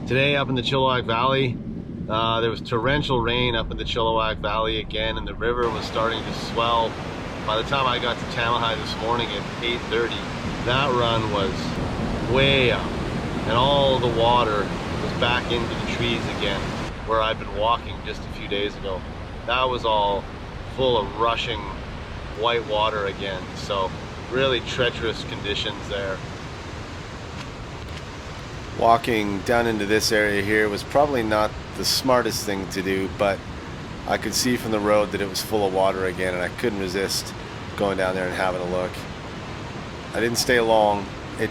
Today up in the Chilliwack Valley, there was torrential rain up in the Chilliwack Valley again, and the river was starting to swell. By the time I got to Tamahai this morning at 8:30, that run was way up, and all the water was back into the trees again, where I'd been walking just a few days ago. That was all full of rushing white water again, so really treacherous conditions there. Walking down into this area here was probably not the smartest thing to do, but I could see from the road that it was full of water again, and I couldn't resist going down there and having a look. I didn't stay long. It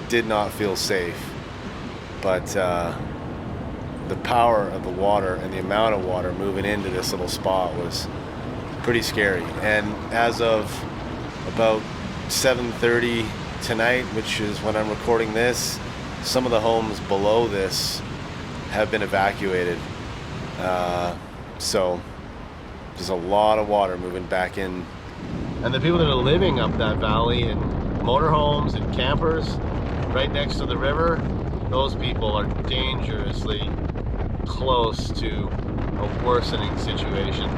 did not feel safe, but the power of the water and the amount of water moving into this little spot was pretty scary. And as of about 7:30 tonight, which is when I'm recording this, some of the homes below this have been evacuated. So there's a lot of water moving back in. And the people that are living up that valley in motorhomes and campers right next to the river, those people are dangerously close to a worsening situation.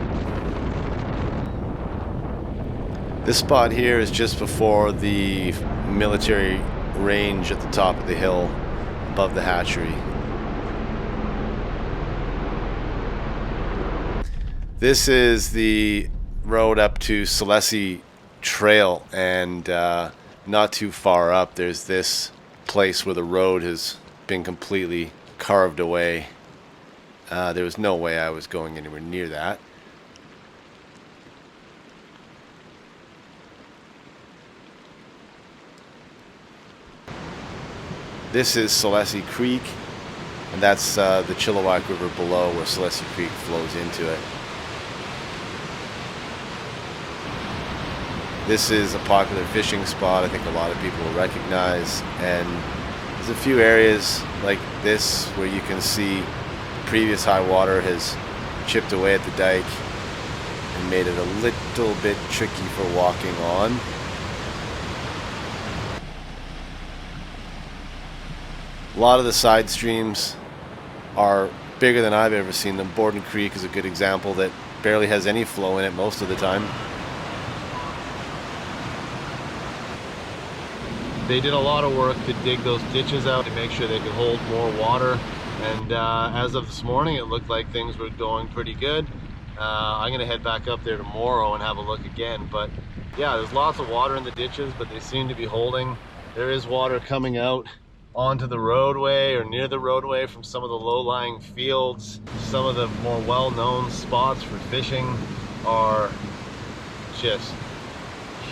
This spot here is just before the military range at the top of the hill above the hatchery. This is the road up to Celesti Trail, and not too far up there's this place where the road has been completely carved away. There was no way I was going anywhere near that. This is Celesti Creek, and that's the Chilliwack River below where Celesti Creek flows into it. This is a popular fishing spot I think a lot of people will recognize, and there's a few areas like this where you can see previous high water has chipped away at the dike and made it a little bit tricky for walking on. A lot of the side streams are bigger than I've ever seen them. Boredom Creek is a good example that barely has any flow in it most of the time. They did a lot of work to dig those ditches out to make sure they could hold more water, and as of this morning it looked like things were going pretty good. I'm going to head back up there tomorrow and have a look again, but yeah, there's lots of water in the ditches, but they seem to be holding. There is water coming out onto the roadway or near the roadway from some of the low-lying fields. Some of the more well-known spots for fishing are just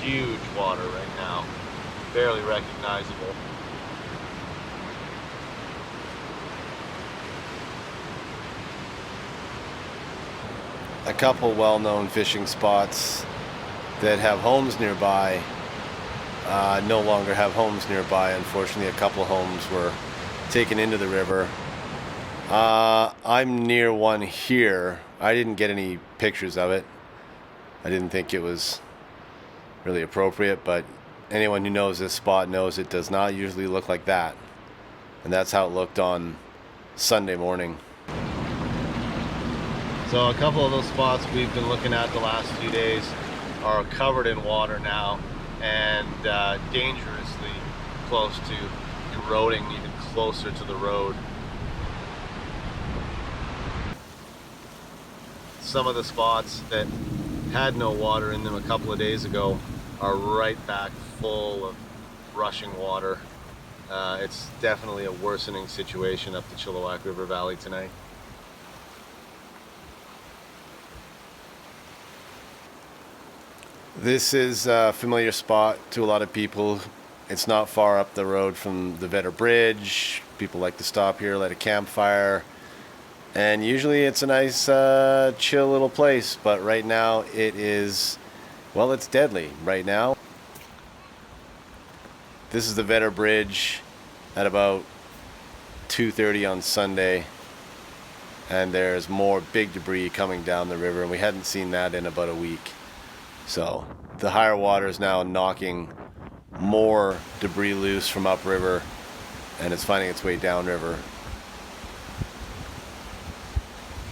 huge water right now, barely recognizable. A couple well-known fishing spots that have homes nearby no longer have homes nearby. Unfortunately, a couple of homes were taken into the river. I'm near one here. I didn't get any pictures of it. I didn't think it was really appropriate, but anyone who knows this spot knows it does not usually look like that. And that's how it looked on Sunday morning. So a couple of those spots we've been looking at the last few days are covered in water now, and dangerously close to eroding even closer to the road. Some of the spots that had no water in them a couple of days ago are right back full of rushing water. It's definitely a worsening situation up the Chilliwack River Valley tonight. This is a familiar spot to a lot of people. It's not far up the road from the Vetter Bridge. People like to stop here, light a campfire, and usually it's a nice chill little place, but right now it is, well, it's deadly right now. This is the Vetter Bridge at about 2:30 on Sunday, and there's more big debris coming down the river, and we hadn't seen that in about a week. So the higher water is now knocking more debris loose from upriver, and it's finding its way downriver.